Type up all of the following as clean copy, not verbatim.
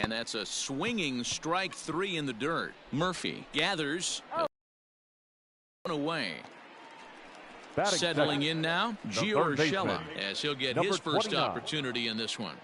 And that's a swinging strike 3 in the dirt. Murphy gathers away. Settling in now, Gio Urshela, as he'll get his first opportunity in this one.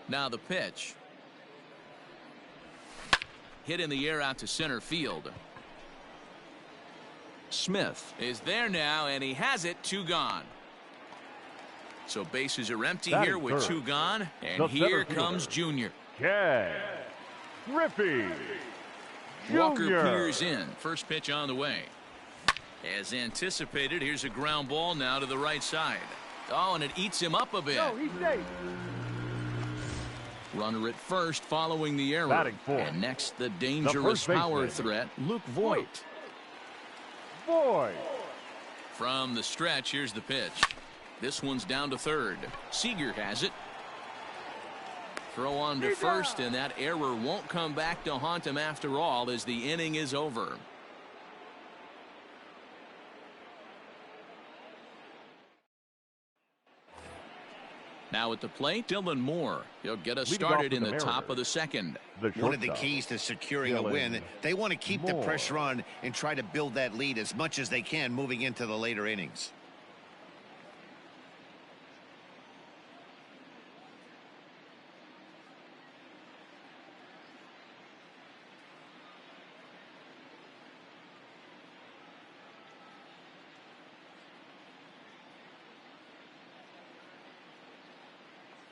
Now the pitch. Hit in the air out to center field. Smith is there now, and he has it. 2 gone. So bases are empty here with 2 gone, and here comes Junior. Griffey Walker peers in. First pitch on the way. As anticipated, here's a ground ball now to the right side. Oh, and it eats him up a bit. No, he's safe. Runner at first following the error. And next, the dangerous power threat, Luke Voigt. From the stretch, here's the pitch. This one's down to third. Seager has it. Throw on to first, and that error won't come back to haunt him after all as the inning is over. Now at the plate, Dylan Moore. He'll get us started in the top of the second. One of the keys to securing a win, they want to keep the pressure on and try to build that lead as much as they can moving into the later innings.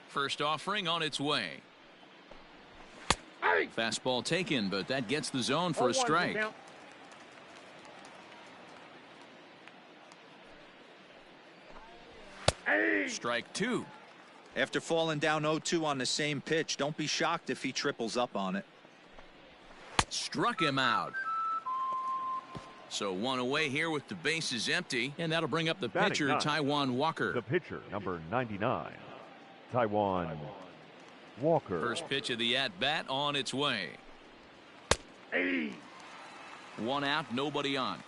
First offering on its way. Fastball taken, but that gets the zone for a strike. Strike 2. After falling down 0-2 on the same pitch, don't be shocked if he triples up on it. Struck him out. So 1 away here with the bases empty, and that'll bring up the pitcher, Taijuan Walker. The pitcher, number 99. Taijuan Walker. First pitch of the at-bat on its way. 1 out, nobody on.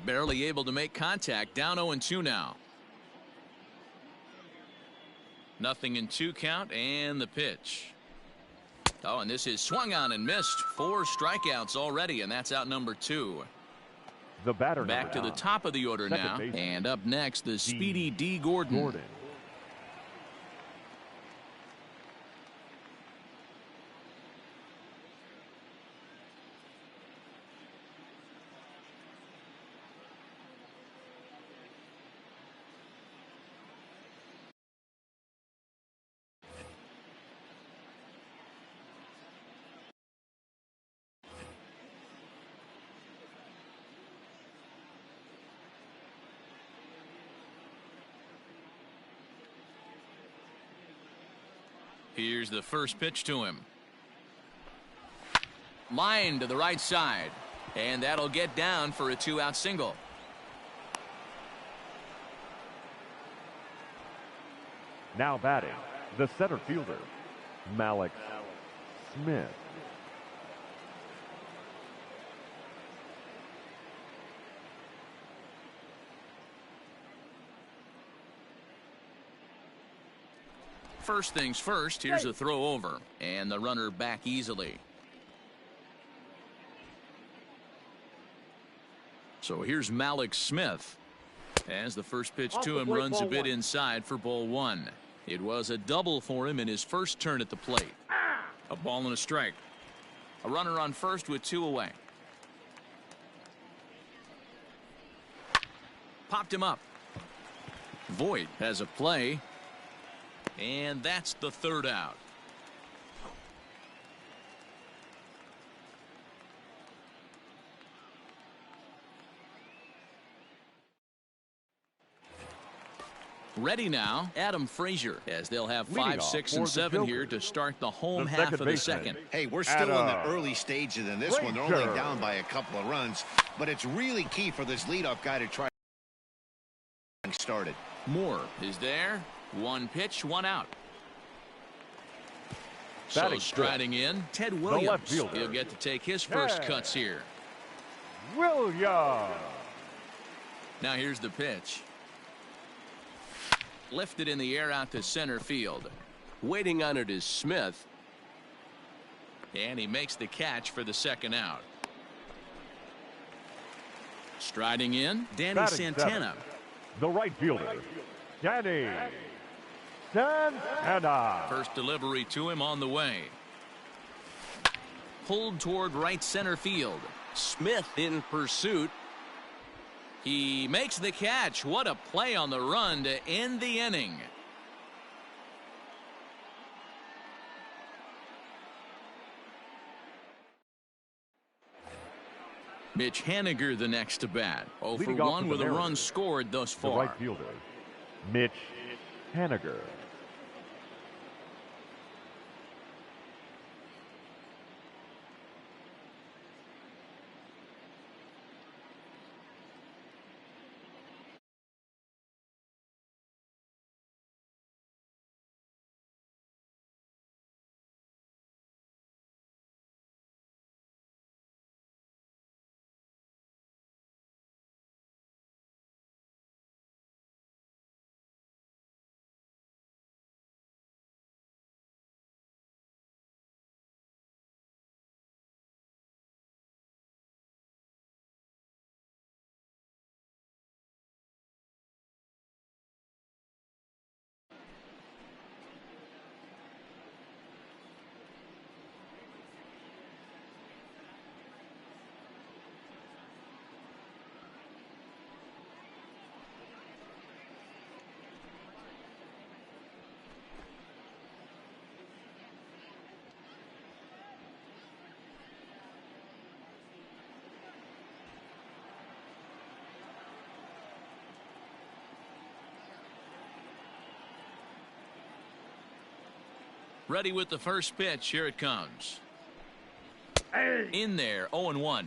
Barely able to make contact. Down 0-2 now. Nothing in 2 count, and the pitch. Oh, and this is swung on and missed. 4 strikeouts already, and that's out number 2. The batter back to the top of the order now. And up next, the speedy D. Gordon. Here's the first pitch to him. Line to the right side. And that'll get down for a 2-out single. Now batting, the center fielder, Malik Smith. First things first, here's a throw over, and the runner back easily. So here's Malik Smith. As the first pitch to him runs a bit inside for ball one. It was a double for him in his first turn at the plate. A ball and a strike. A runner on first with 2 away. Popped him up. Voit has a play. And that's the 3rd out. Ready now, Adam Frazier, as they'll have 5, 6, and 7 here to start the home half of the second. Hey, we're still in the early stages in this one. They're only down by a couple of runs, but it's really key for this leadoff guy to try started. Moore is there. 1 pitch, 1 out. So striding in, Ted Williams. He'll get to take his first cuts here. Williams. Now here's the pitch. Lifted in the air out to center field. Waiting on it is Smith. And he makes the catch for the 2nd out. Striding in, Danny Santana. The right fielder, Danny Santana. First delivery to him on the way. Pulled toward right center field. Smith in pursuit. He makes the catch. What a play on the run to end the inning. Mitch Haniger the next to bat. 0 for 1 with a run scored thus far. The right fielder, Mitch Haniger. Ready with the first pitch. Here it comes. In there, 0-1.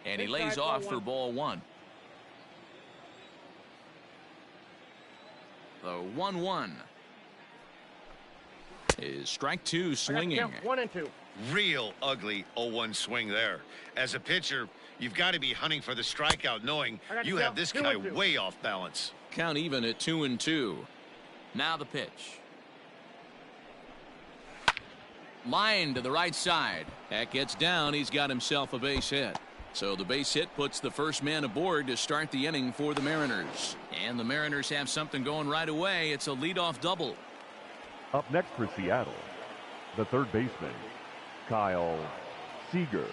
And he lays off for ball 1. The 1-1 is strike 2 swinging. 1 and 2. Real ugly 0-1 swing there. As a pitcher, you've got to be hunting for the strikeout, knowing you have this guy way off balance. Count even at 2-2. Now the pitch. Line to the right side. That gets down. He's got himself a base hit. So the base hit puts the first man aboard to start the inning for the Mariners. And the Mariners have something going right away. It's a leadoff double. Up next for Seattle, the third baseman, Kyle Seager.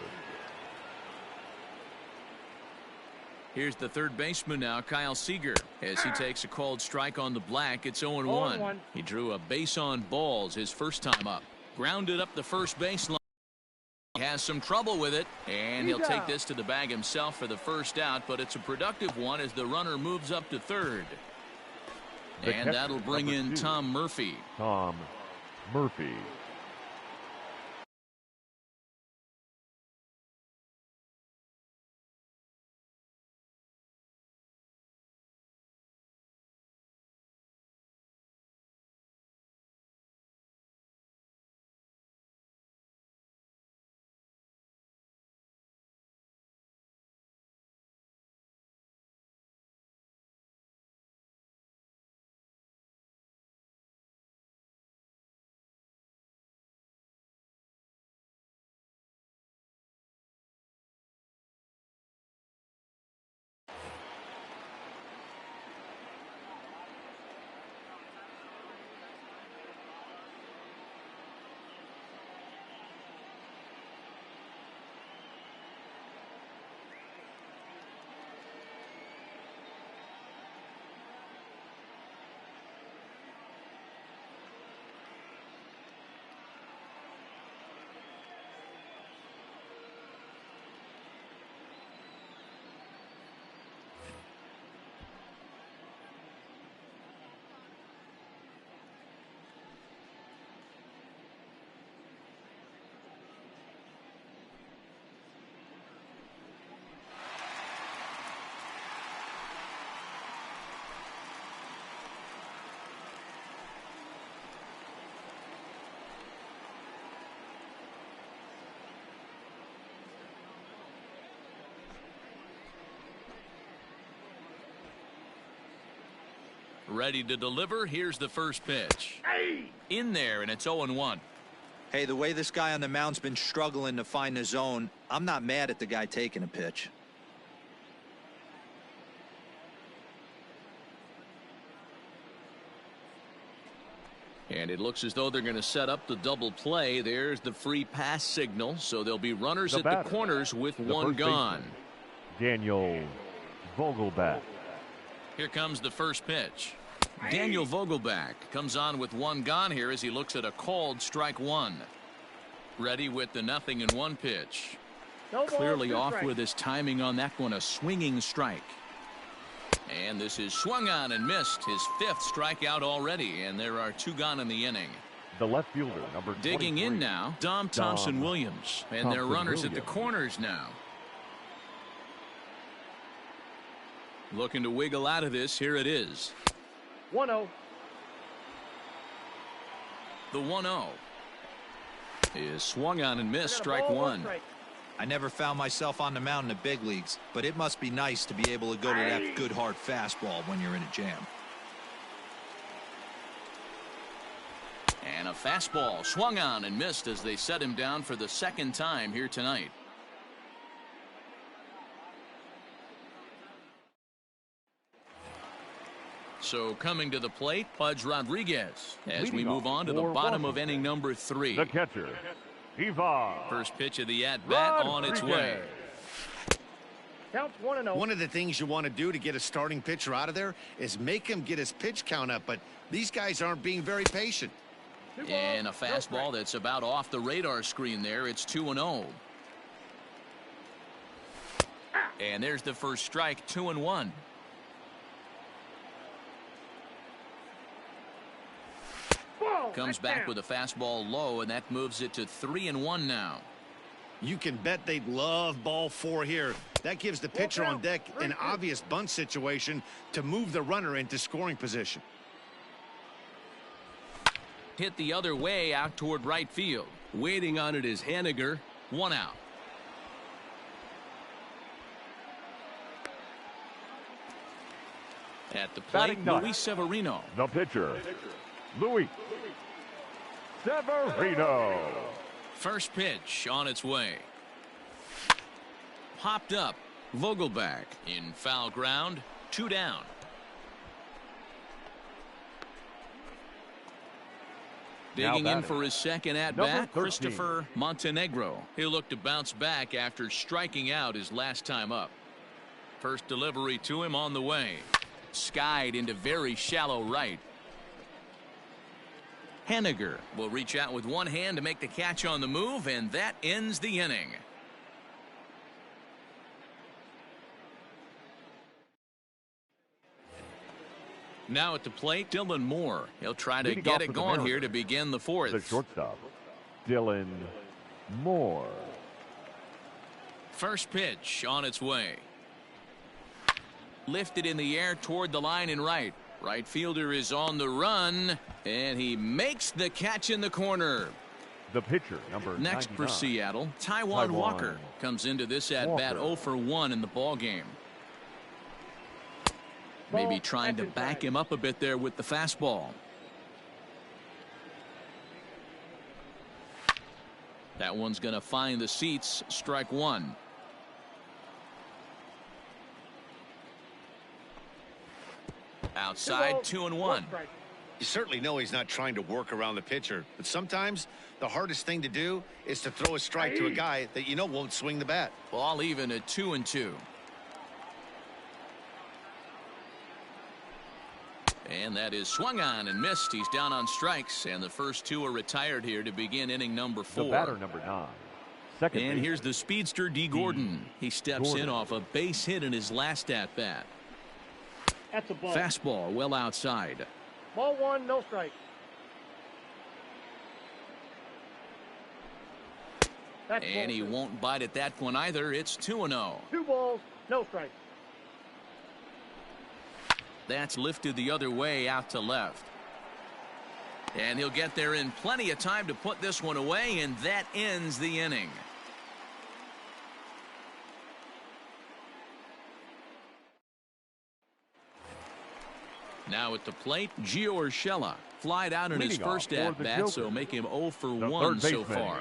Here's the third baseman now, Kyle Seager, as he takes a called strike on the black. It's 0-1. He drew a base on balls his first time up. Grounded up the first baseline. He has some trouble with it, and he'll take this to the bag himself for the first out, but it's a productive one as the runner moves up to third. And that'll bring in Tom Murphy. Tom Murphy. Ready to deliver. Here's the first pitch. In there, and it's 0-1. Hey, the way this guy on the mound's been struggling to find the zone, I'm not mad at the guy taking a pitch. And it looks as though they're going to set up the double play. There's the free pass signal, so there'll be runners at the corners with one gone. Daniel Vogelback. Here comes the first pitch. Daniel Vogelback comes on with one gone here as he looks at a called strike one. Ready with the 0-1 pitch. Clearly off with his timing on that one, a swinging strike. And this is swung on and missed, his 5th strikeout already, and there are 2 gone in the inning. The left fielder, number 23. Digging in now, Dom Thompson-Williams, and their runners at the corners now. Looking to wiggle out of this. Here it is. 1-0. The 1-0 is swung on and missed, strike one. I never found myself on the mound in the big leagues, but it must be nice to be able to go to that good hard fastball when you're in a jam. And a fastball swung on and missed as they set him down for the 2nd time here tonight. So coming to the plate, Pudge Rodriguez as we move on to the bottom of inning number 3. The catcher, Ivan. First pitch of the at-bat on its way. Counts 1-0. One of the things you want to do to get a starting pitcher out of there is make him get his pitch count up, but these guys aren't being very patient. And a fastball that's about off the radar screen there. It's 2-0. And there's the first strike, 2-1. Comes back with a fastball low, and that moves it to 3-1 now. You can bet they'd love ball 4 here. That gives the pitcher on deck an obvious bunt situation to move the runner into scoring position. Hit the other way out toward right field. Waiting on it is Haniger. 1 out. At the plate, Luis Severino. The pitcher, Luis Severino. First pitch on its way. Popped up. Vogelback in foul ground. 2 down. Digging in for his second at-bat, Christopher Montenegro. He'll look to bounce back after striking out his last time up. First delivery to him on the way. Skied into very shallow right. Haniger will reach out with one hand to make the catch on the move, and that ends the inning. Now at the plate, Dylan Moore. He'll try to get it going here to begin the 4th. The shortstop, Dylan Moore. First pitch on its way. Lifted in the air toward the line and right. Right fielder is on the run, and he makes the catch in the corner. The pitcher, number Next 99. for Seattle, Taijuan Walker comes into this at-bat 0 for 1 in the ball game. Maybe trying to back him up a bit there with the fastball. That one's going to find the seats. Strike one. Outside, 2-1. You certainly know he's not trying to work around the pitcher, but sometimes the hardest thing to do is to throw a strike to a guy that you know won't swing the bat. Ball even at 2-2. And that is swung on and missed. He's down on strikes, and the first 2 are retired here to begin inning number 4. The batter, number 9. Second and base. here's the speedster, D. Gordon. He steps in off a base hit in his last at-bat. That's a ball. Fastball well outside. Ball 1, no strike. And he won't bite at that one either. It's 2-0. 2 balls, no strike. That's lifted the other way out to left. And he'll get there in plenty of time to put this one away, and that ends the inning. Now at the plate, Gio Urshela flied out in his Leading off first for the at-bat, Jokers, so make him 0 for the 1 third so baseman, far.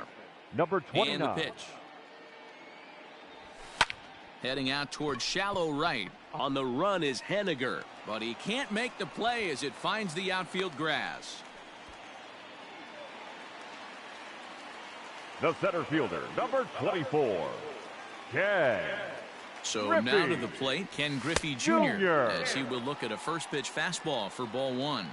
number 29. And the pitch. Heading out towards shallow right. On the run is Henniger, but he can't make the play as it finds the outfield grass. The center fielder, number 24, Ken. So Griffey now to the plate, Ken Griffey Jr. Jr. as he will look at a first pitch fastball for ball 1.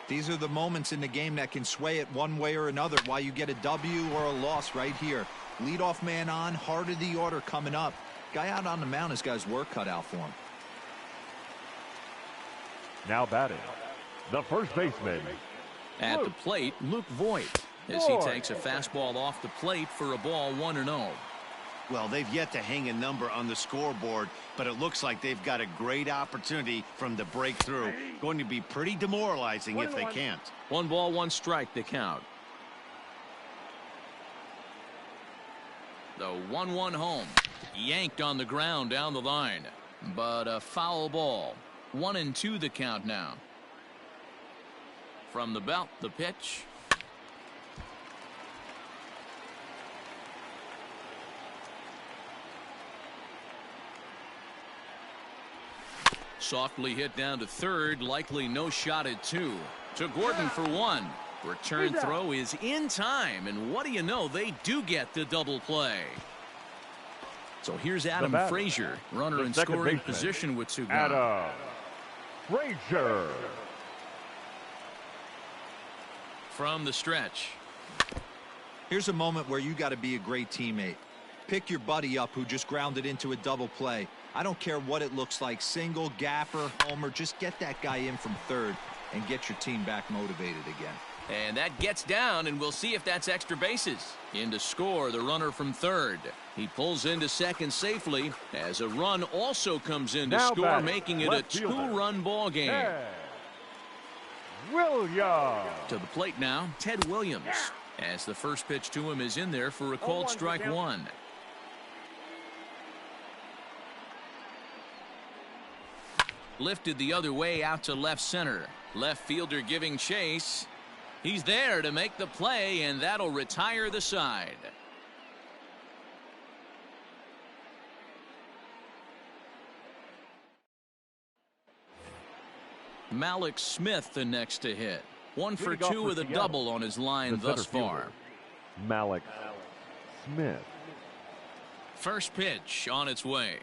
These are the moments in the game that can sway it one way or another, why you get a W or a loss right here. Leadoff man on, heart of the order coming up. Guy out on the mound has got his work cut out for him. Now batting, the first baseman, At the plate, Luke Voigt as he takes a fastball off the plate for a ball 1-0. Well, they've yet to hang a number on the scoreboard, but it looks like they've got a great opportunity from the breakthrough. Going to be pretty demoralizing if they can't. 1 ball, 1 strike to count. The 1-1 home. Yanked on the ground down the line. But a foul ball. 1-2 the count now. From the belt, the pitch. Softly hit down to third, likely no shot at 2. To Gordon for 1. Return throw is in time, and what do you know, they do get the double play. So here's Adam Frazier, runner in scoring position with 2 gone. Adam Frazier. From the stretch. Here's a moment where you got to be a great teammate. Pick your buddy up who just grounded into a double play. I don't care what it looks like, single, gapper, homer, just get that guy in from third and get your team back motivated again. And that gets down, and we'll see if that's extra bases. In to score, the runner from third. He pulls into second safely as a run also comes in to score, making it a 2-run ball game. Williams. To the plate now, Ted Williams, as the first pitch to him is in there for a called strike 1. Lifted the other way out to left center. Left fielder giving chase. He's there to make the play, and that'll retire the side. Malik Smith the next to hit. 1 for 2 with a double on his line thus far. Malik Smith. First pitch on its way.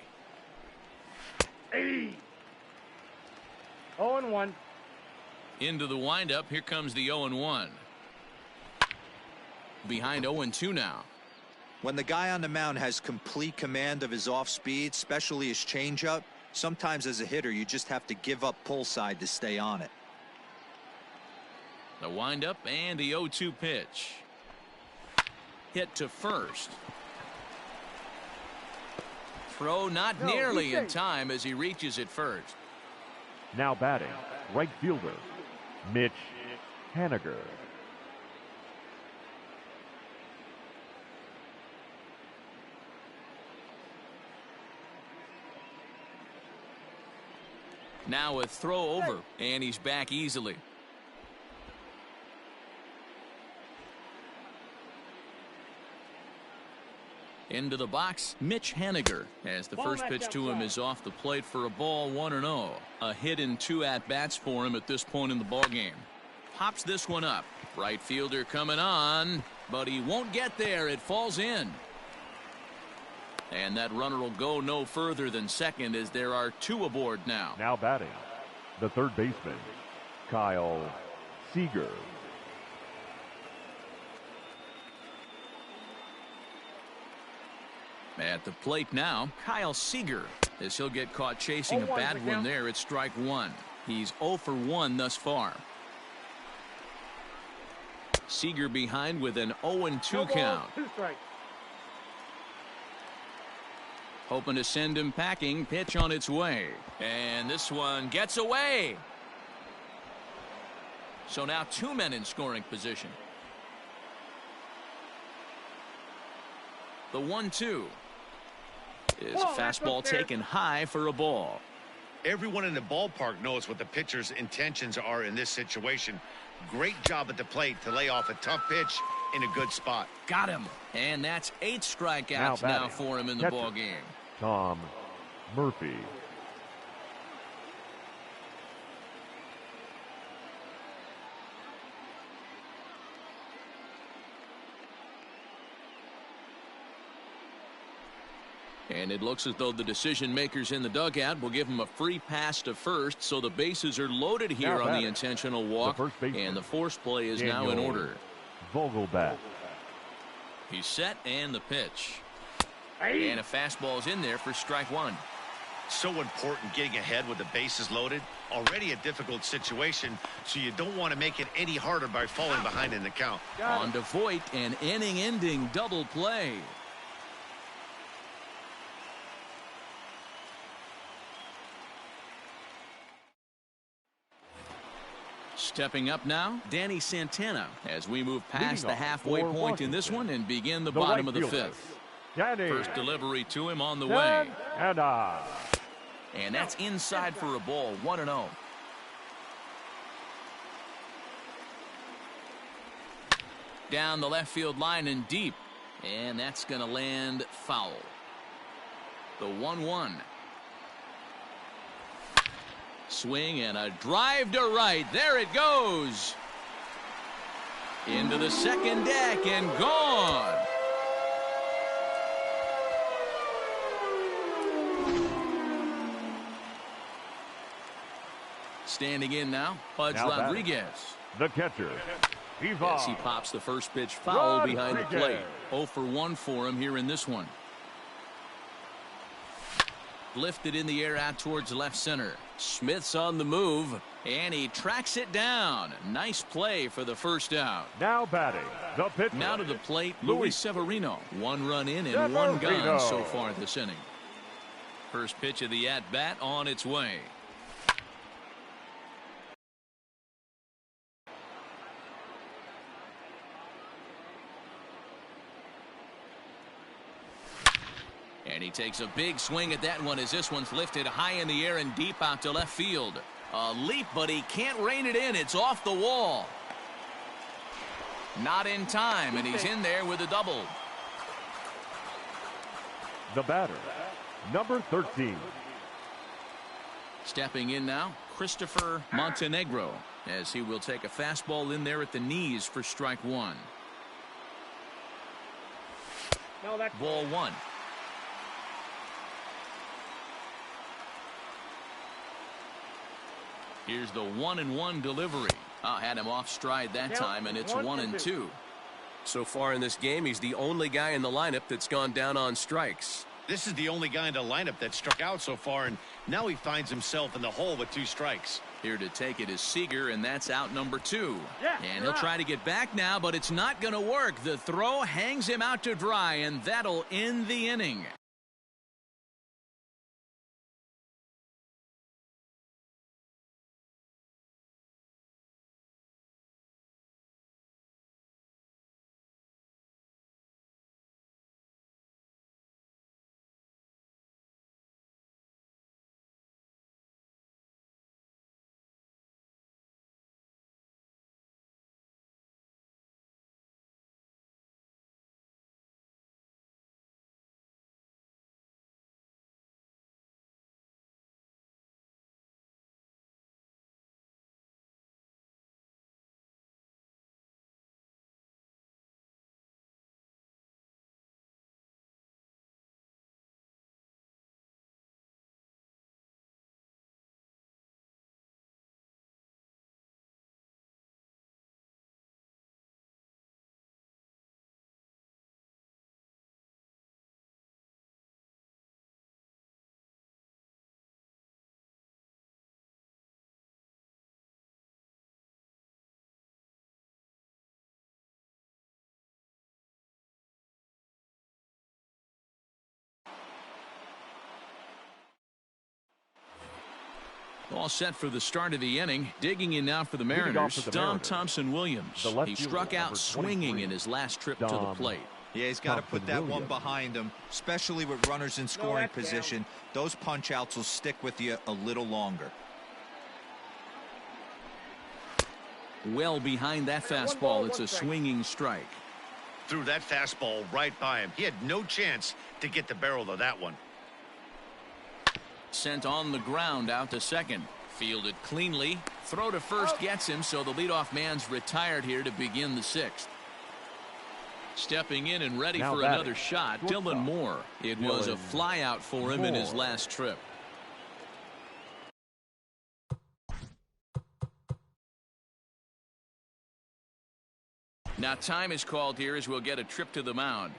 0-1. Into the windup. Here comes the 0-1. Behind 0-2 now. When the guy on the mound has complete command of his off speed, especially his changeup, sometimes as a hitter you just have to give up pull side to stay on it. The windup and the 0-2 pitch. Hit to first. Throw not nearly in time as he reaches it first. Now batting, right fielder, Mitch Haniger. Now a throw over, and he's back easily. Into the box, Mitch Haniger, as the first pitch to him is off the plate for a ball 1-0. A hit in 2 at-bats for him at this point in the ballgame. Pops this one up. Right fielder coming on, but he won't get there. It falls in. And that runner will go no further than second as there are 2 aboard now. Now batting, the third baseman, Kyle Seager. At the plate now, Kyle Seager, as he'll get caught chasing a bad one there at strike 1. He's 0 for 1 thus far. Seager behind with an 0-2 count. 2 strikes. Hoping to send him packing. Pitch on its way. And this one gets away. So now 2 men in scoring position. The 1-2 is a fastball taken high for a ball. Everyone in the ballpark knows what the pitcher's intentions are in this situation. Great job at the plate to lay off a tough pitch in a good spot. Got him. And that's 8 strikeouts now for him in the ball game. Tom Murphy. And it looks as though the decision makers in the dugout will give him a free pass to first, so the bases are loaded here on the intentional walk, and the force play is now in order. Vogelbach. He's set, and the pitch. And a fastball's in there for strike one. So important getting ahead with the bases loaded. Already a difficult situation, so you don't want to make it any harder by falling behind in the count. On to Voit, an inning-ending double play. Stepping up now, Danny Santana, as we move past the halfway point in this one and begin the bottom of the fifth. First delivery to him on the way. And that's inside for a ball, 1-0. Down the left field line and deep. And that's going to land foul. The 1-1. Swing and a drive to right. There it goes. Into the second deck and gone. Standing in now, Pudge Rodriguez. The catcher. As he pops the first pitch foul behind the plate. 0 for 1 for him here in this one. Lifted in the air out towards left center. Smith's on the move, and he tracks it down. Nice play for the first out. Now batting, the pitcher. Now to the plate, Luis Severino. 1 run in and 1 gone so far this inning. First pitch of the at-bat on its way. And he takes a big swing at that one as this one's lifted high in the air and deep out to left field. A leap, but he can't rein it in. It's off the wall. Not in time, and he's in there with a double. The batter, number 13. Stepping in now, Christopher Montenegro, as he will take a fastball in there at the knees for strike one. Ball one. Here's the 1-1 delivery. Had him off stride that time, and it's 1-2. So far in this game, he's the only guy in the lineup that's gone down on strikes. This is the only guy in the lineup that struck out so far, and now he finds himself in the hole with 2 strikes. Here to take it is Seager, and that's out number 2. And he'll try to get back now, but it's not going to work. The throw hangs him out to dry, and that'll end the inning. All set for the start of the inning. Digging in now for the Mariners, Dom Thompson-Williams. He struck out swinging in his last trip to the plate. Yeah, he's got to put that one behind him, especially with runners in scoring position. Those punch-outs will stick with you a little longer. Well behind that fastball, it's a swinging strike. Threw that fastball right by him. He had no chance to get the barrel of that one. Sent on the ground out to second. Fielded cleanly. Throw to first gets him, so the leadoff man's retired here to begin the sixth. Stepping in and ready for another shot, Dylan Moore. It was a flyout for him in his last trip. Now time is called here as we'll get a trip to the mound.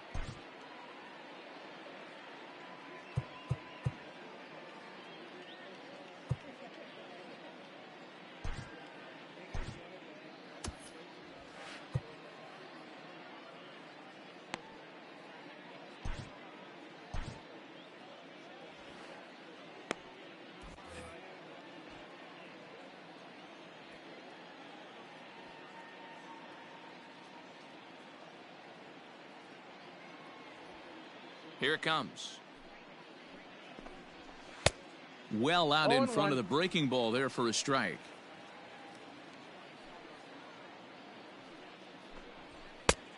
Here it comes. Well out in front of the breaking ball there for a strike.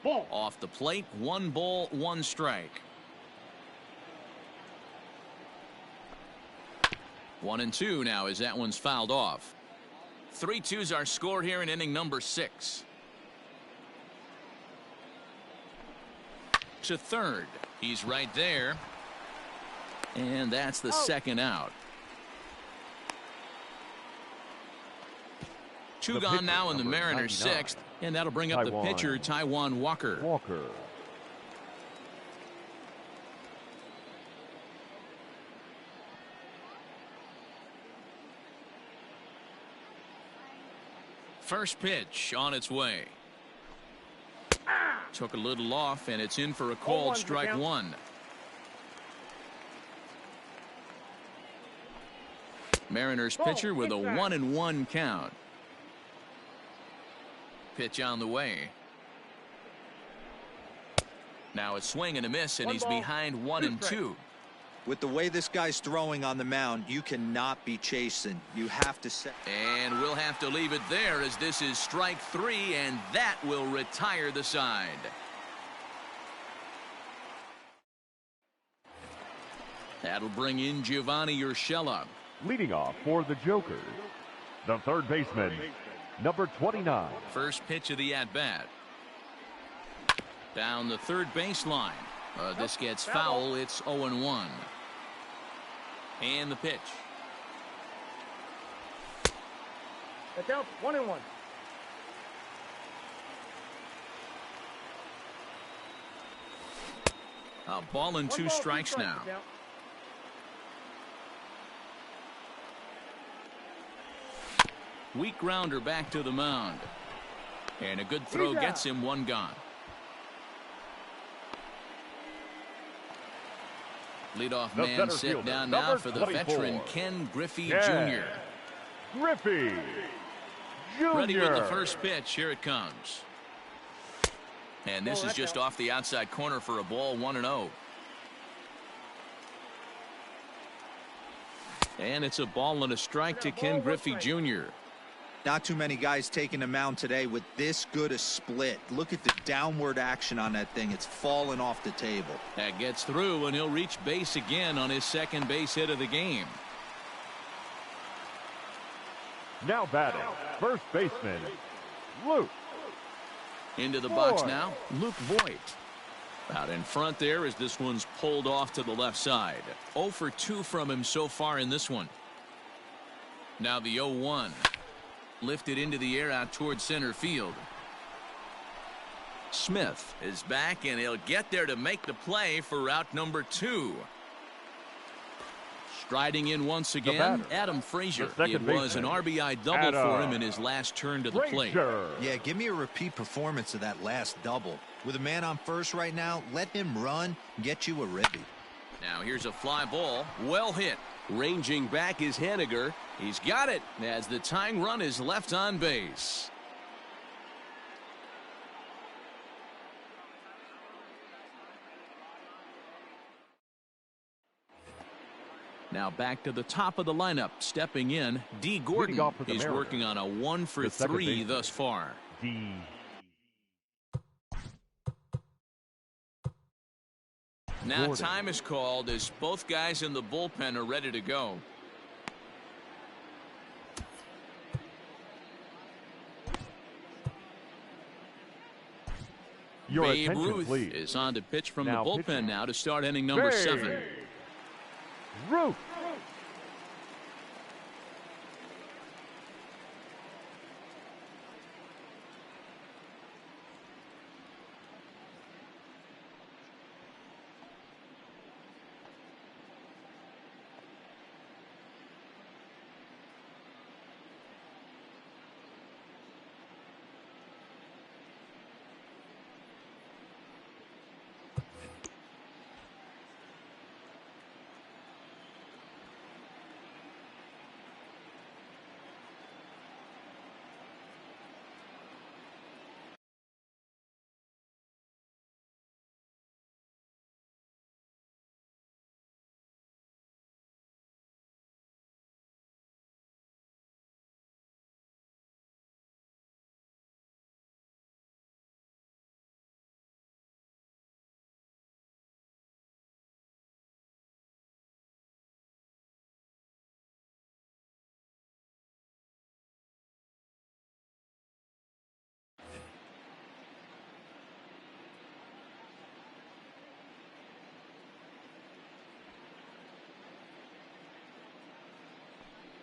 Ball. Off the plate, 1 ball, 1 strike. 1-2 now as that one's fouled off. 3-2's our score here in inning number 6. To third. He's right there. And that's the second out. 2 gone now in the Mariners' 6th. And that'll bring up the pitcher, Taijuan Walker. First pitch on its way. Took a little off, and it's in for a called strike 1. Mariners pitcher with a 1-1 count. Pitch on the way. Now a swing and a miss, and he's behind 1-2. With the way this guy's throwing on the mound, you cannot be chasing. You have to set. And we'll have to leave it there as this is strike 3, and that will retire the side. That'll bring in Giovanni Urshela. Leading off for the Jokers, the third baseman, number 29. First pitch of the at-bat. Down the third baseline. This gets foul. It's 0-1. And the pitch. That's out. 1-1. A ball and 2 strikes now. Weak grounder back to the mound. And a good throw gets him 1 gone. Leadoff man set down now for the veteran Ken Griffey Jr. Griffey Jr. Ready with the first pitch. Here it comes. And this is just off the outside corner for a ball, 1-0. And it's a ball and a strike to Ken Griffey Jr. Not too many guys taking the mound today with this good a split. Look at the downward action on that thing. It's falling off the table. That gets through, and he'll reach base again on his second base hit of the game. Now batting, first baseman, Luke. Into the box now, Luke Voigt. Out in front there as this one's pulled off to the left side. 0 for 2 from him so far in this one. Now the 0-1. Lifted into the air out towards center field. Smith is back, and he'll get there to make the play for route number 2. Striding in once again, Adam Frazier. It was an RBI double for him in his last turn to the plate. Yeah, give me a repeat performance of that last double. With a man on first right now, let him run and get you a ribby. Now here's a fly ball. Well hit. Ranging back is Haniger. He's got it as the tying run is left on base. Now back to the top of the lineup. Stepping in, D. Gordon. He's Mariners, working on a 1 for 3 thus far. D. Now Gordon. time is called as both guys in the bullpen are ready to go. Your Babe attention, Ruth please. is on to pitch from Now the bullpen pitching. now to start inning number 7. Ruth.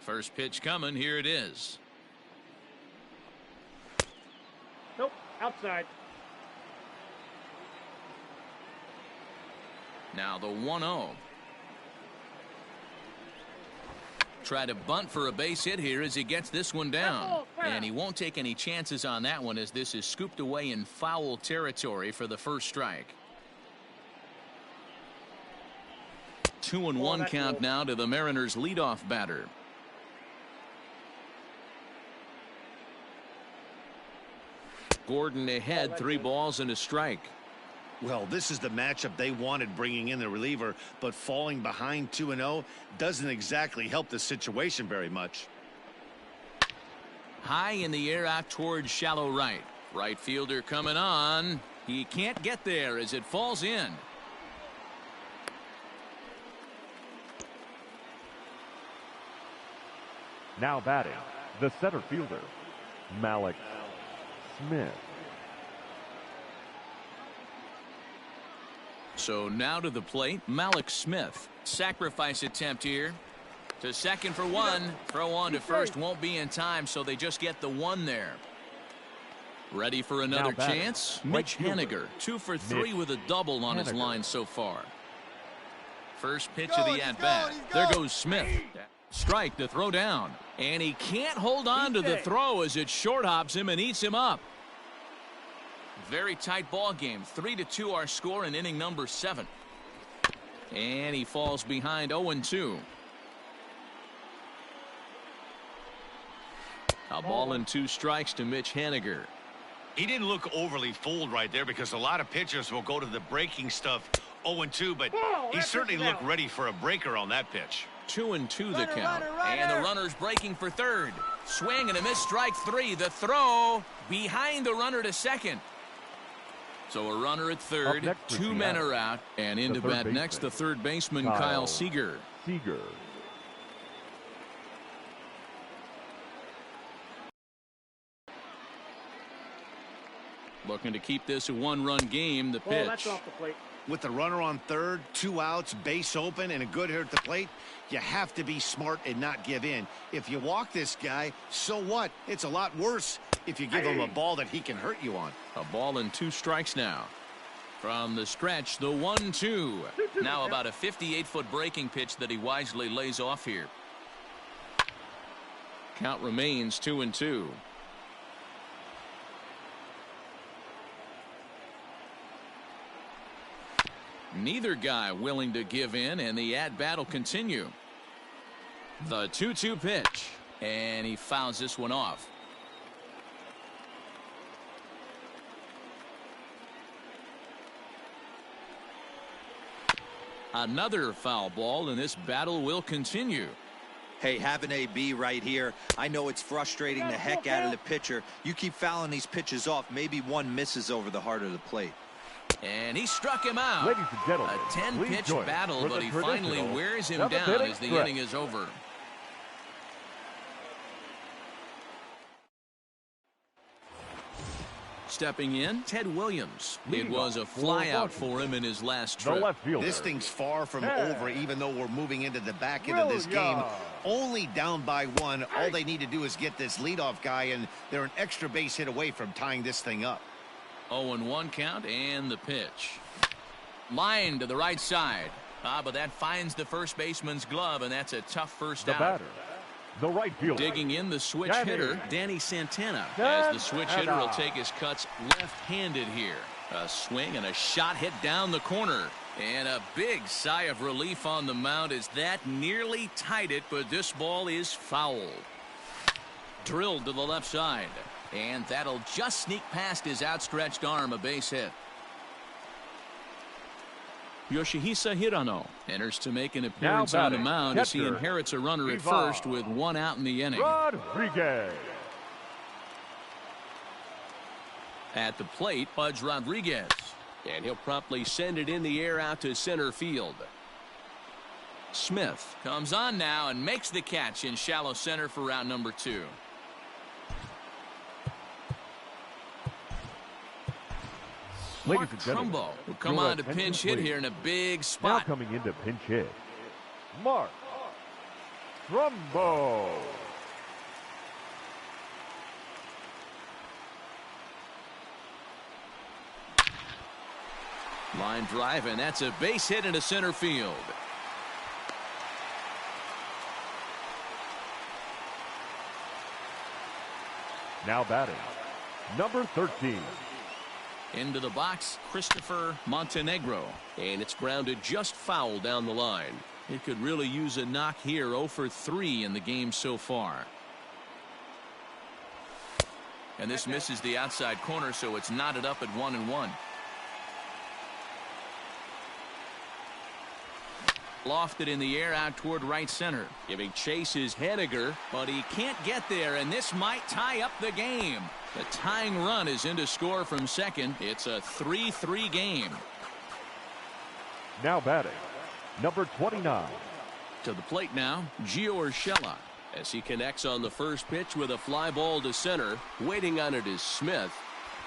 First pitch coming. Here it is. Nope, outside. Now the 1-0. Try to bunt for a base hit here as he gets this one down. And he won't take any chances on that one as this is scooped away in foul territory for the first strike. 2-1 count now to the Mariners leadoff batter. Gordon ahead, 3 balls and a strike. Well, this is the matchup they wanted, bringing in the reliever, but falling behind 2-0 doesn't exactly help the situation very much. High in the air out towards shallow right. Right fielder coming on. He can't get there as it falls in. Now batting, the center fielder, Malik Smith. So now to the plate, Malik Smith. Sacrifice attempt here. To second for 1. Throw on to first won't be in time, so they just get the 1 there. Ready for another chance? Mitch Haniger, 2 for 3 with a double on his line so far. First pitch of the at-bat. There goes Smith. Strike to throw down. And he can't hold on to the throw as it short hops him and eats him up. Very tight ball game. 3-2 our score in inning number 7. And he falls behind 0-2. A ball and 2 strikes to Mitch Haniger. He didn't look overly fooled right there because a lot of pitchers will go to the breaking stuff 0-2, but he certainly looked ready for a breaker on that pitch. 2-2 the count. And the runner's breaking for third. Swing and a miss, strike 3. The throw behind the runner to second. So a runner at third, 2 men are out, and into bat next the third baseman Kyle Seager. Looking to keep this a 1-run game. The pitch. That's off the plate. With the runner on third, 2 outs, base open, and a good hitter at the plate, you have to be smart and not give in. If you walk this guy, so what? It's a lot worse if you give him a ball that he can hurt you on. A ball and 2 strikes now. From the stretch, the 1-2. Now about a 58-foot breaking pitch that he wisely lays off here. Count remains 2-2. Neither guy willing to give in, and the at-bat will continue. The 2-2 pitch, and he fouls this one off. Another foul ball, and this battle will continue. Hey, have an AB right here. I know it's frustrating the heck out of the pitcher. You keep fouling these pitches off, maybe one misses over the heart of the plate. And he struck him out. Ladies and gentlemen, a 10-pitch battle, but he finally wears him down as the inning is over. Stepping in, Ted Williams. It was a flyout for him in his last trip. This thing's far from over, even though we're moving into the back end of this game. Only down by one. All they need to do is get this leadoff guy, and they're an extra base hit away from tying this thing up. 0-1 count, and the pitch. Line to the right side. But that finds the first baseman's glove, and that's a tough first out. Batter, the right fielder. Digging in the switch hitter, Danny Santana, as the switch hitter will take his cuts left-handed here. A swing and a shot hit down the corner. And a big sigh of relief on the mound as that nearly tied it, but this ball is fouled. Drilled to the left side. And that'll just sneak past his outstretched arm, a base hit. Yoshihisa Hirano enters to make an appearance on the mound as he inherits a runner at first with one out in the inning. Rodriguez. At the plate, Pudge Rodriguez. And he'll promptly send it in the air out to center field. Smith comes on now and makes the catch in shallow center for round number 2. Mark Trumbo will come on to pinch hit here in a big spot. Now coming into pinch hit, Mark Trumbo. Line drive, and that's a base hit into center field. Now batting, number 13. Into the box, Christopher Montenegro. And it's grounded just foul down the line. It could really use a knock here. 0 for 3 in the game so far. And this misses the outside corner, so it's knotted up at 1-1. Lofted in the air out toward right center. Giving chase is Henniger, but he can't get there, and this might tie up the game. The tying run is in to score from second. It's a 3-3 game. Now batting, number 29. To the plate now, Gio Urshela. As he connects on the first pitch with a fly ball to center. Waiting on it is Smith.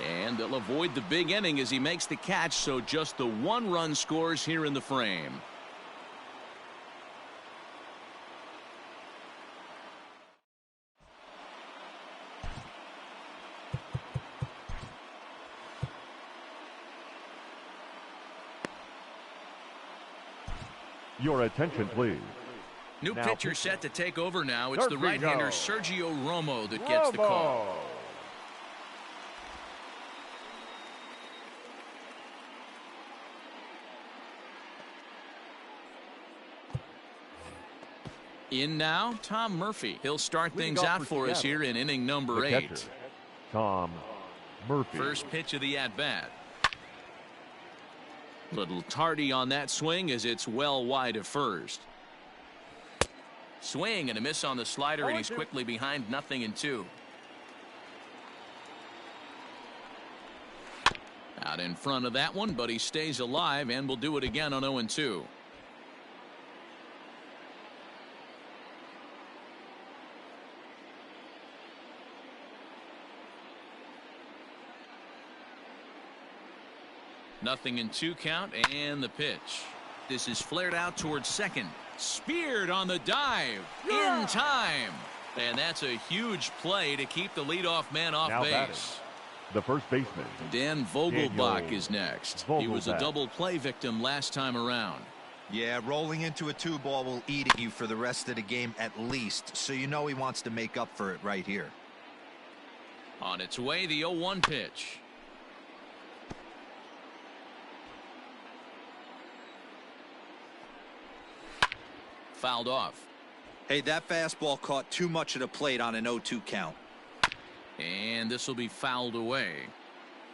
And they'll avoid the big inning as he makes the catch, so just the 1 run scores here in the frame. Your attention, please. New pitcher set to take over now. It's the right-hander Sergio Romo that gets the call. In now, Tom Murphy. He'll start things out for us here in inning number 8. Tom Murphy. First pitch of the at-bat. Little tardy on that swing as it's well wide of first. Swing and a miss on the slider, and he's quickly behind 0-2. Out in front of that one, but he stays alive and will do it again on 0-2. Nothing in 2 count, and the pitch. This is flared out towards second. Speared on the dive. In time. And that's a huge play to keep the leadoff man off base. Batting, the first baseman. Dan Vogelbach is next. He was a double play victim last time around. Yeah, rolling into a 2-ball will eat at you for the rest of the game at least, so you know he wants to make up for it right here. On its way, the 0-1 pitch. Fouled off. Hey, that fastball caught too much of the plate on an 0-2 count. And this will be fouled away.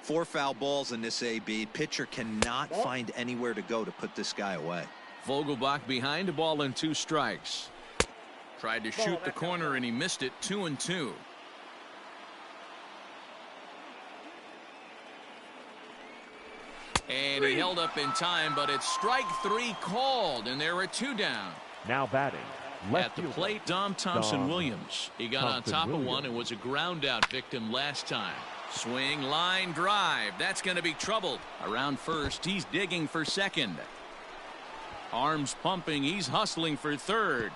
4 foul balls in this AB. Pitcher cannot find anywhere to go to put this guy away. Vogelbach behind, a ball and 2 strikes. Tried to shoot the corner and he missed it. 2-2. And he held up in time, but it's strike 3 called, and there are 2 down. Now batting. At the plate, Dom Thompson-Williams. He got on top of one and was a ground out victim last time. Swing, line, drive. That's going to be trouble. Around first, he's digging for second. Arms pumping, he's hustling for third.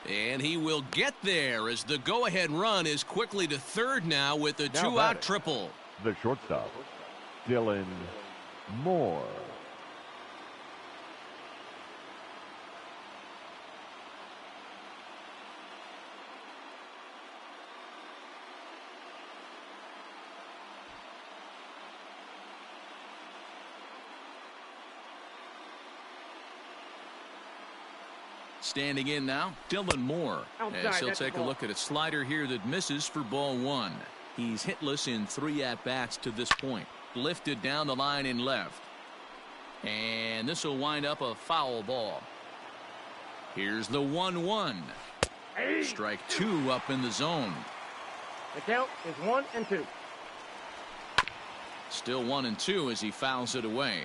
And he will get there as the go-ahead run is quickly to third now with a 2-out triple. The shortstop, Dylan Moore. Standing in now, Dylan Moore. As he'll take a look at a slider here that misses for ball 1. He's hitless in 3 at-bats to this point. Lifted down the line in left. And this will wind up a foul ball. Here's the 1-1. Strike 2 up in the zone. The count is 1-2. Still 1-2 as he fouls it away.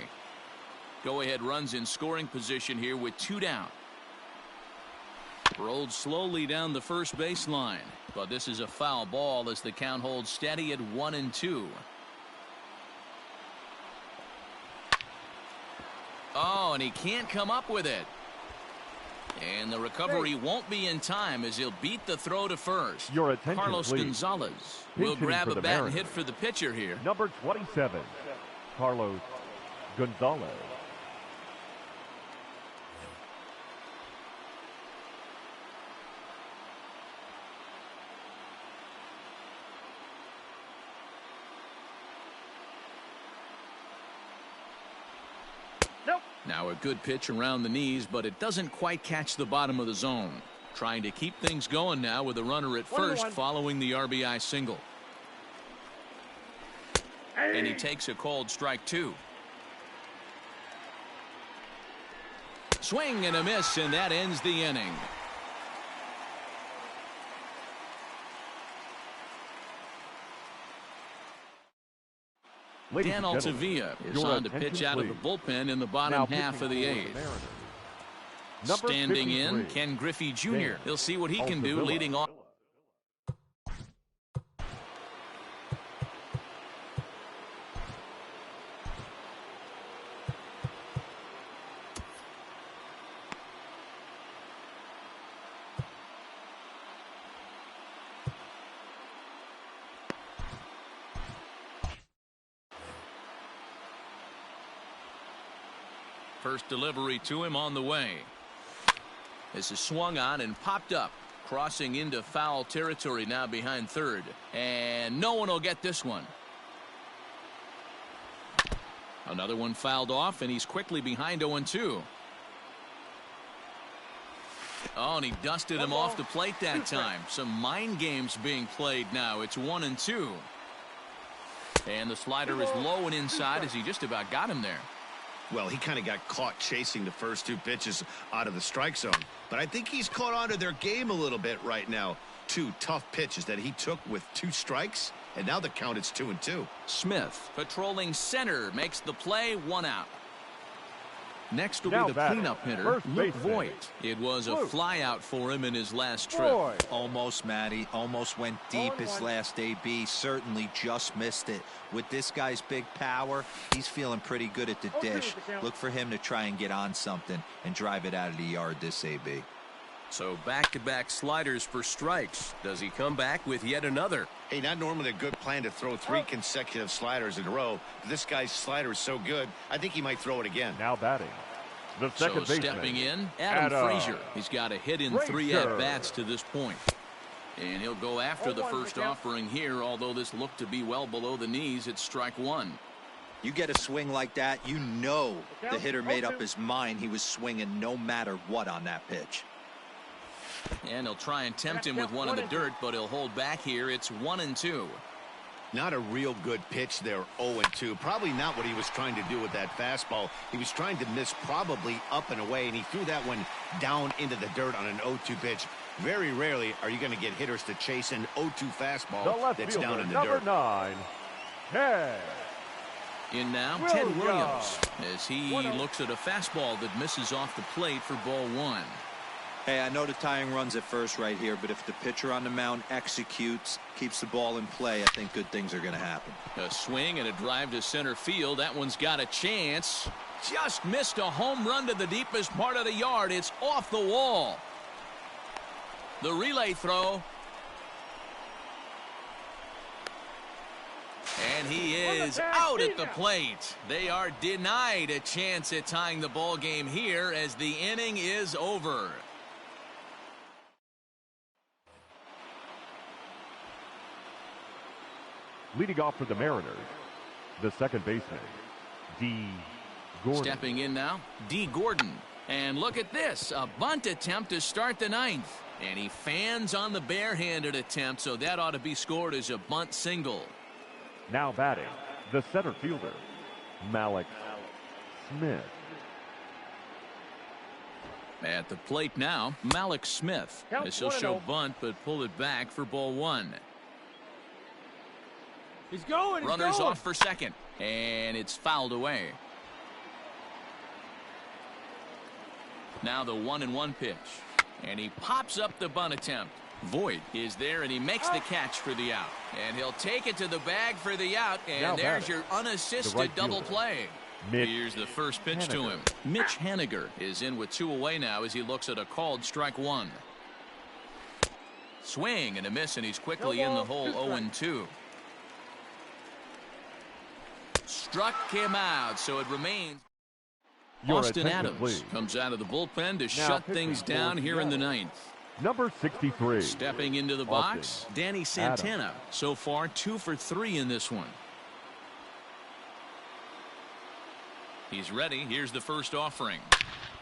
Go-ahead runs in scoring position here with 2 down. Rolled slowly down the first baseline, but this is a foul ball as the count holds steady at 1-2. Oh, and he can't come up with it. And the recovery won't be in time as he'll beat the throw to first. Your attention, Carlos please. Gonzalez Pinch will grab a bat Mariners. and hit for the pitcher here. Number 27, Carlos Gonzalez. Now a good pitch around the knees, but it doesn't quite catch the bottom of the zone. Trying to keep things going now with a runner at first following the RBI single. And he takes a called strike 2. Swing and a miss, and that ends the inning. Dan Altavilla is on to pitch out of the bullpen in the bottom half of the 8th. Standing in, Ken Griffey Jr. He'll see what he can do leading off. First delivery to him on the way. This is swung on and popped up, crossing into foul territory now behind third, and no one will get this one. Another one fouled off, and he's quickly behind 0-2. Oh, and he dusted him off the plate that time. Some mind games being played now. It's 1-2. And the slider is low and inside as he just about got him there. Well, he kind of got caught chasing the first 2 pitches out of the strike zone. But I think he's caught on to their game a little bit right now. 2 tough pitches that he took with 2 strikes, and now the count is 2-2. Smith, patrolling center, makes the play, 1 out. Next will Now be the batting, cleanup hitter, first Luke baseman. Voigt. It was a fly out for him in his last trip. Voigt. Almost, Matty. Almost went deep his last AB. Certainly just missed it. With this guy's big power, he's feeling pretty good at the dish. Look for him to try and get on something and drive it out of the yard this AB. So back-to-back sliders for strikes. Does he come back with yet another? Hey, not normally a good plan to throw 3 consecutive sliders in a row. This guy's slider is so good, I think he might throw it again. Now batting, the second So baseman. stepping in, Adam Frazier. He's got a hit in 3 Frazier. at-bats to this point. And he'll go after the first offering here, although this looked to be well below the knees. It's strike 1. You get a swing like that, you know the hitter made up his mind he was swinging no matter what on that pitch. And he'll try and tempt him with one in the dirt, but he'll hold back here. It's 1-2. Not a real good pitch there, 0-2. Probably not what he was trying to do with that fastball. He was trying to miss probably up and away, and he threw that one down into the dirt on an 0-2 pitch. Very rarely are you going to get hitters to chase an 0-2 fastball that's down in the dirt. Number 9, Ted. In now, Ted Williams, as he looks at a fastball that misses off the plate for ball 1. Hey, I know the tying runs at first right here, but if the pitcher on the mound executes, keeps the ball in play, I think good things are going to happen. A swing and a drive to center field. That one's got a chance. Just missed a home run to the deepest part of the yard. It's off the wall. The relay throw. And he is out at the plate. They are denied a chance at tying the ball game here as the inning is over. Leading off for the Mariners, the second baseman, D. Gordon. Stepping in now, D. Gordon. And look at this, a bunt attempt to start the ninth. And he fans on the barehanded attempt, so that ought to be scored as a bunt single. Now batting, the center fielder, Malik Smith. At the plate now, Malik Smith. This will show bunt, but pull it back for ball 1. He's going. Runners off for second, and it's fouled away. Now the 1-1 pitch, and he pops up the bunt attempt. Voigt is there, and he makes the catch for the out, and he'll take it to the bag for the out, and there's your unassisted double play. Here's the first pitch to him. Mitch Haniger is in with 2 away now as he looks at a called strike 1. Swing and a miss, and he's quickly in the hole. 0-2. Struck him out, so it remains. Austin Adams comes out of the bullpen to shut things down here in the ninth. Number 63. Stepping into the box, Danny Santana. So far 2 for 3 in this one. He's ready. Here's the first offering.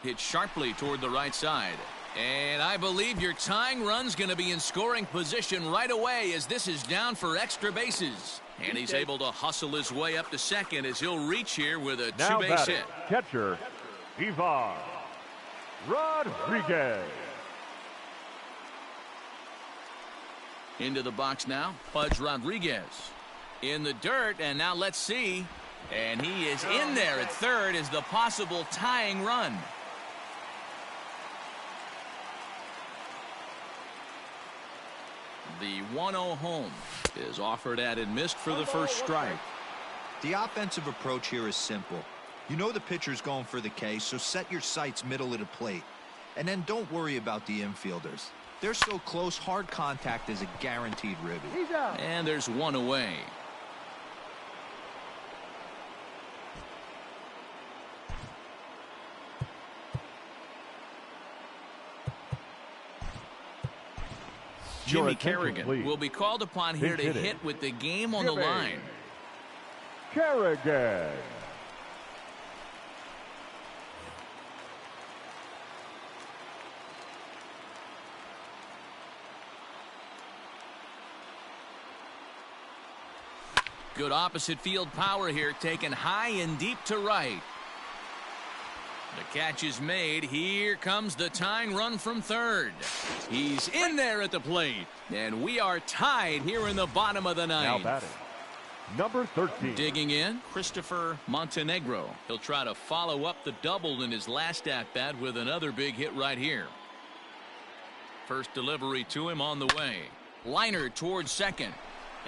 Hit sharply toward the right side. And I believe your tying run's going to be in scoring position right away as this is down for extra bases. And he's able to hustle his way up to second as he'll reach here with a 2-base hit. Catcher, Ivan Rodriguez. Into the box now, Pudge Rodriguez. In the dirt, and now let's see. And he is in there at third as the possible tying run. The 1-0 home is offered at and missed for the first strike. The offensive approach here is simple. You know the pitcher's going for the K, so set your sights middle of the plate. And then don't worry about the infielders. They're so close, hard contact is a guaranteed ribby. And there's 1 away. Jimmy Kerrigan will be called upon here to hit with the game on the line. Kerrigan. Good opposite field power here, taken high and deep to right. The catch is made. Here comes the tying run from third. He's in there at the plate. And we are tied here in the bottom of the ninth. Now batting, number 13. Digging in, Christopher Montenegro. He'll try to follow up the double in his last at-bat with another big hit right here. First delivery to him on the way. Liner towards second.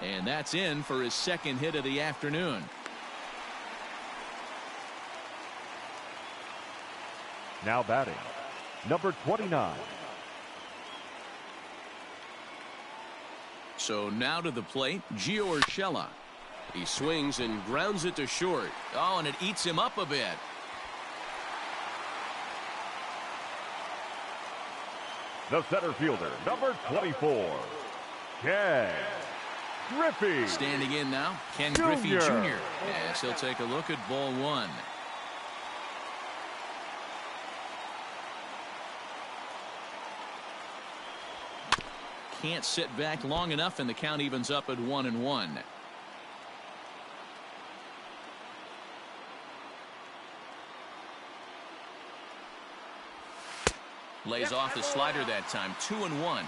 And that's in for his second hit of the afternoon. Now batting, number 29. So now to the plate, Gio Urshela. He swings and grounds it to short. Oh, and it eats him up a bit. The center fielder, number 24, Ken Griffey. Standing in now, Ken Griffey Jr. As he'll take a look at ball 1. Can't sit back long enough, and the count evens up at 1-1. Lays off the slider that time. 2-1.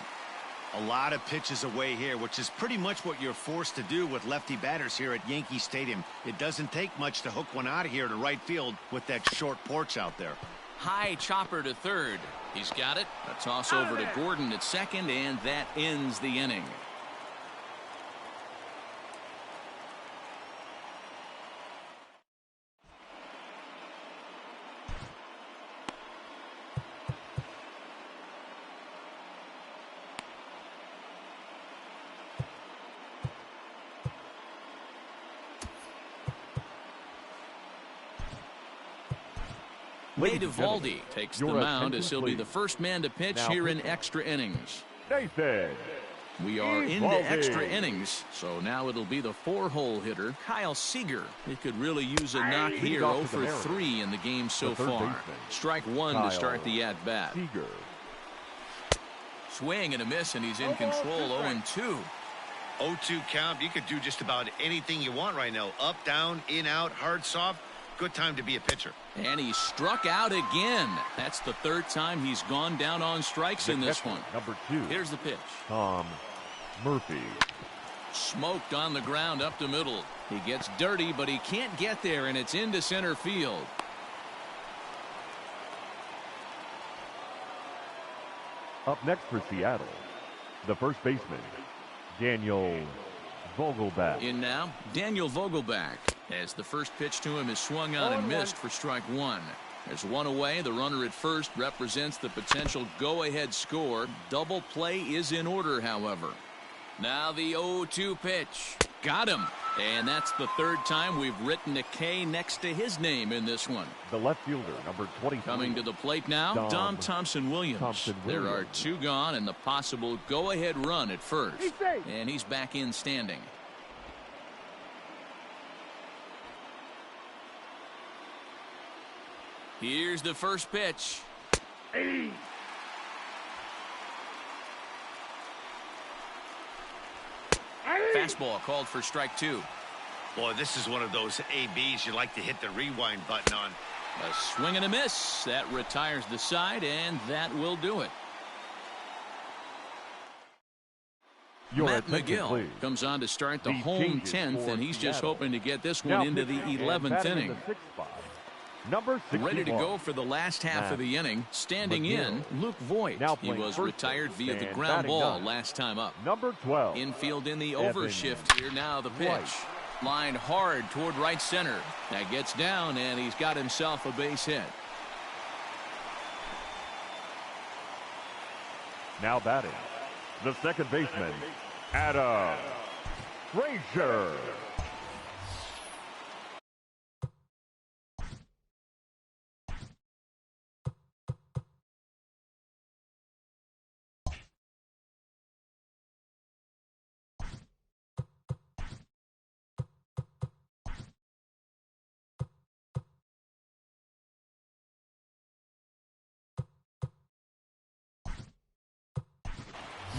A lot of pitches away here, which is pretty much what you're forced to do with lefty batters here at Yankee Stadium. It doesn't take much to hook one out of here to right field with that short porch out there. High chopper to third. He's got it. A toss over to Gordon at second, and that ends the inning. Wade Evaldi takes the mound as he'll be the first man to pitch here in extra innings. Nathan. We are into extra innings, so now it'll be the 4-hole hitter, Kyle Seager. He could really use a knock here. 0 for 3 in the game so far. Strike one to start the at-bat. Swing and a miss, and he's in control. 0-2. 0-2 count. You could do just about anything you want right now. Up, down, in, out, hard, soft. Good time to be a pitcher. And he struck out again. That's the third time he's gone down on strikes in this one. Number 2. Here's the pitch. Tom Murphy. Smoked on the ground up the middle. He gets dirty, but he can't get there, and it's into center field. Up next for Seattle, the first baseman, Daniel Vogelbach. In now, Daniel Vogelbach, as the first pitch to him is swung on and missed for strike one. There's one away. The runner at first represents the potential go-ahead score. Double play is in order, however. Now the 0-2 pitch. Got him. And that's the third time we've written a K next to his name in this one. The left fielder, number 23. Coming to the plate now, Dom Thompson-Williams. There are two gone and the possible go-ahead run at first. And he's back in standing. Here's the first pitch. Fastball called for strike two. Boy, this is one of those ABs you like to hit the rewind button on. A swing and a miss. That retires the side, and that will do it. Matt McGill comes on to start the home 10th, and he's just hoping to get this one into the 11th inning. Number 61. Ready to go for the last half of the inning. Standing in, Luke Voigt. He was retired via the ground ball last time up. Number 12. Infield in the overshift here. Now the pitch. Lined hard toward right center. That gets down, and he's got himself a base hit. Now batting, the second baseman, Adam Frazier.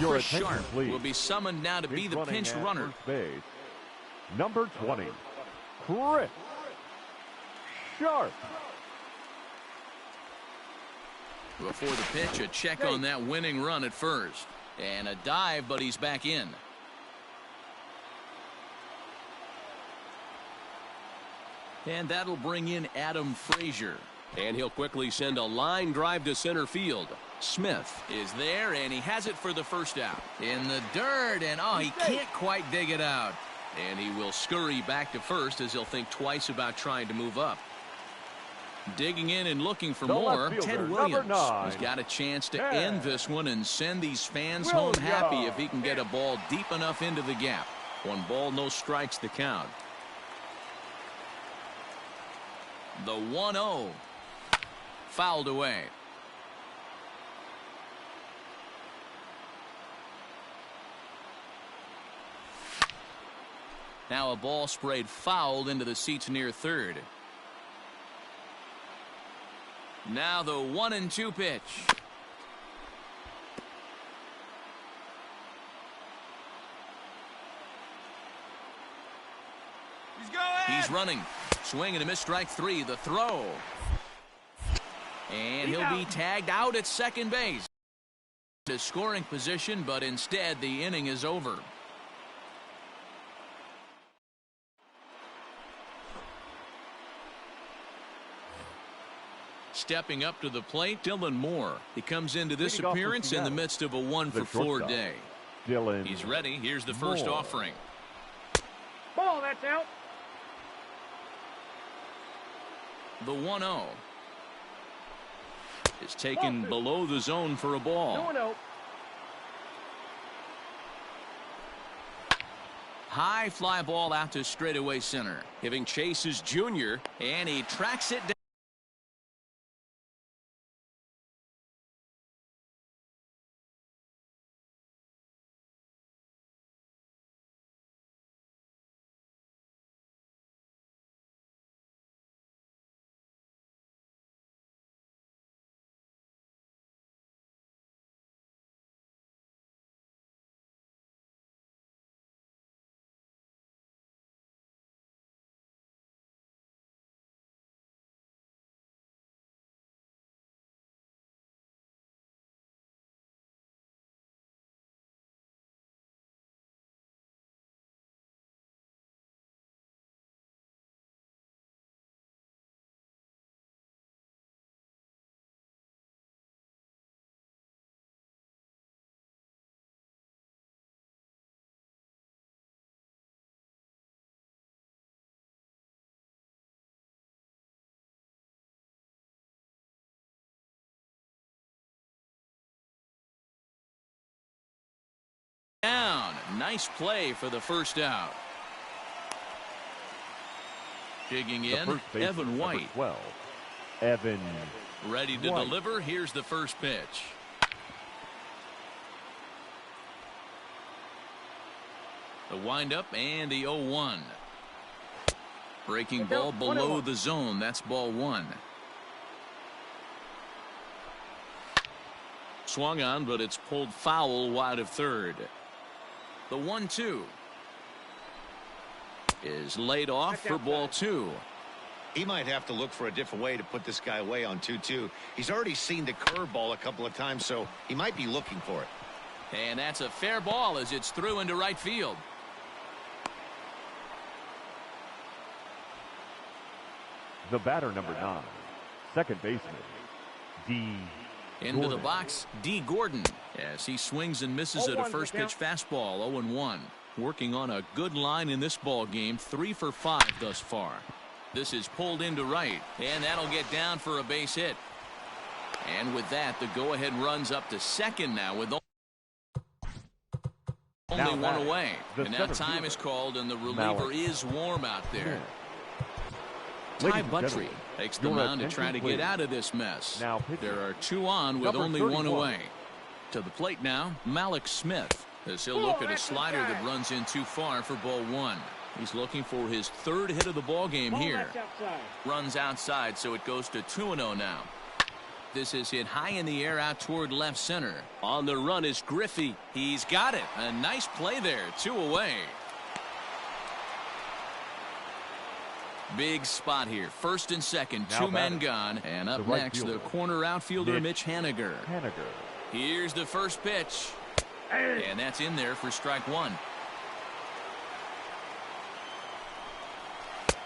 Chris Sharp will be summoned now to be the pinch runner. Base, number 20, Chris Sharp. Before the pitch, a check on that winning run at first. And a dive, but he's back in. And that'll bring in Adam Frazier. And he'll quickly send a line drive to center field. Smith is there, and he has it for the first out. In the dirt, and he can't quite dig it out. And he will scurry back to first as he'll think twice about trying to move up. Digging in and looking for more, Ted Williams has got a chance to end this one and send these fans home happy if he can get a ball deep enough into the gap. 1 ball, no strikes to count. The 1-0. Fouled away. Now a ball sprayed fouled into the seats near third. Now the 1-2 pitch. He's running. Swing and a miss, strike three. The throw. And he'll be tagged out at second base. To scoring position, but instead the inning is over. Stepping up to the plate, Dylan Moore. He comes into this appearance in the midst of a 1-for-4 day. Dylan. He's ready. Here's the first offering. Ball, that's out. The 1-0 is taken below the zone for a ball. 2-0. High fly ball out to straightaway center. Giving chase is Junior. And he tracks it down. Down. Nice play for the first out. Digging in, Evan White. 12. Evan. Ready to White. deliver. Here's the first pitch. The windup and the 0-1. Breaking ball below the zone. That's ball one. Swung on, but it's pulled foul wide of third. The 1-2 is laid off for ball two. He might have to look for a different way to put this guy away on 2-2. He's already seen the curveball a couple of times, so he might be looking for it. And that's a fair ball as it's through into right field. The batter, number 9. Second baseman. D. Into the Gordon. box, D. Gordon, as he swings and misses at a 0-1 first count. pitch fastball. 0-1. Working on a good line in this ball game. 3 for 5 thus far. This is pulled into right, and that'll get down for a base hit. And with that, the go-ahead runs up to second now with only one away. And now time is called, and the reliever is warm out there. Ty Buttrey takes the mound to try to get out of this mess. There are 2 on with only 1 away. To the plate now, Malik Smith, as he'll look at a slider that runs in too far for ball one. He's looking for his 3rd hit of the ball game here. Runs outside, so it goes to 2-0 now. This is hit high in the air out toward left center. On the run is Griffey. He's got it. A nice play there. 2 away. Big spot here. First and second. Now 2 men gone. And up right next, fielder, the corner outfielder, Mitch Haniger. Haniger. Here's the first pitch. And that's in there for strike one.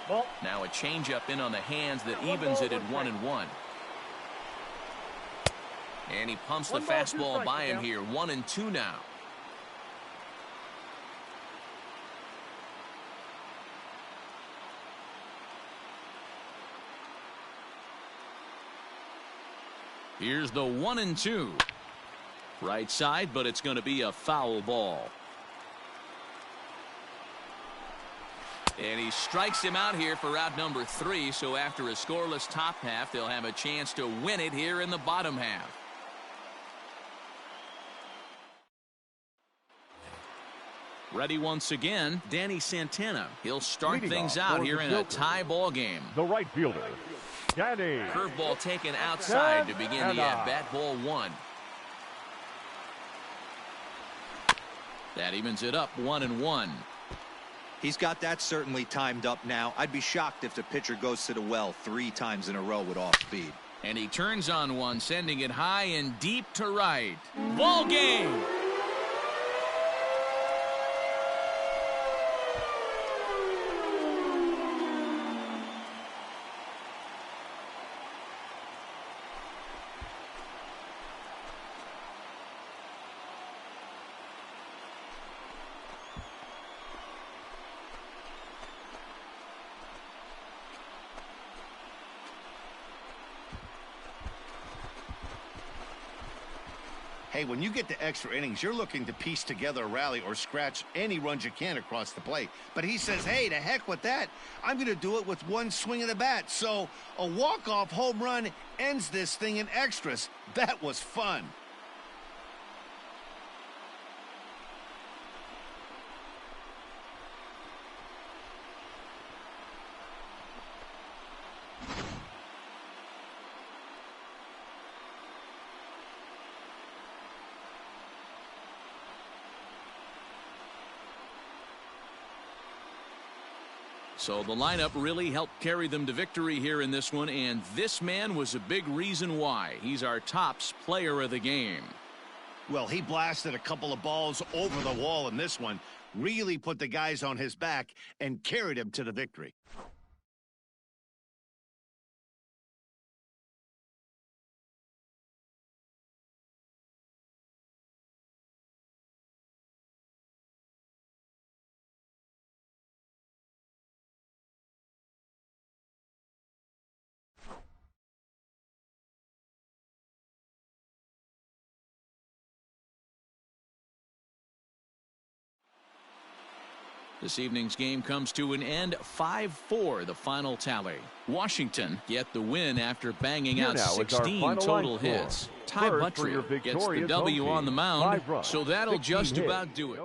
Ball. Now a changeup in on the hands that evens it at 1-1. And he pumps the 1 ball, 2 fastball strikes by him now. here. 1-2 now. Here's the 1-2. Right side, but it's going to be a foul ball. And he strikes him out here for out number 3. So after a scoreless top half, they'll have a chance to win it here in the bottom half. Ready once again, Danny Santana. He'll start Leading things off out for here the in a Joker. tie ball game. The right fielder. Danny. Curveball taken outside to begin the Santana. at-bat. Ball one. That evens it up 1-1. He's got that certainly timed up now. I'd be shocked if the pitcher goes to the well 3 times in a row with off speed. And he turns on one, sending it high and deep to right. Ball game. Hey, when you get to extra innings, you're looking to piece together a rally or scratch any runs you can across the plate. But he says, hey, to heck with that. I'm going to do it with one swing of the bat. So a walk-off home run ends this thing in extras. That was fun. So the lineup really helped carry them to victory here in this one, and this man was a big reason why. He's our tops player of the game. Well, he blasted a couple of balls over the wall in this one, really put the guys on his back and carried him to the victory. This evening's game comes to an end, 5-4 the final tally. Washington get the win after banging out 16 total hits. Ty Buttrill gets the W on the mound, so that'll just about do it.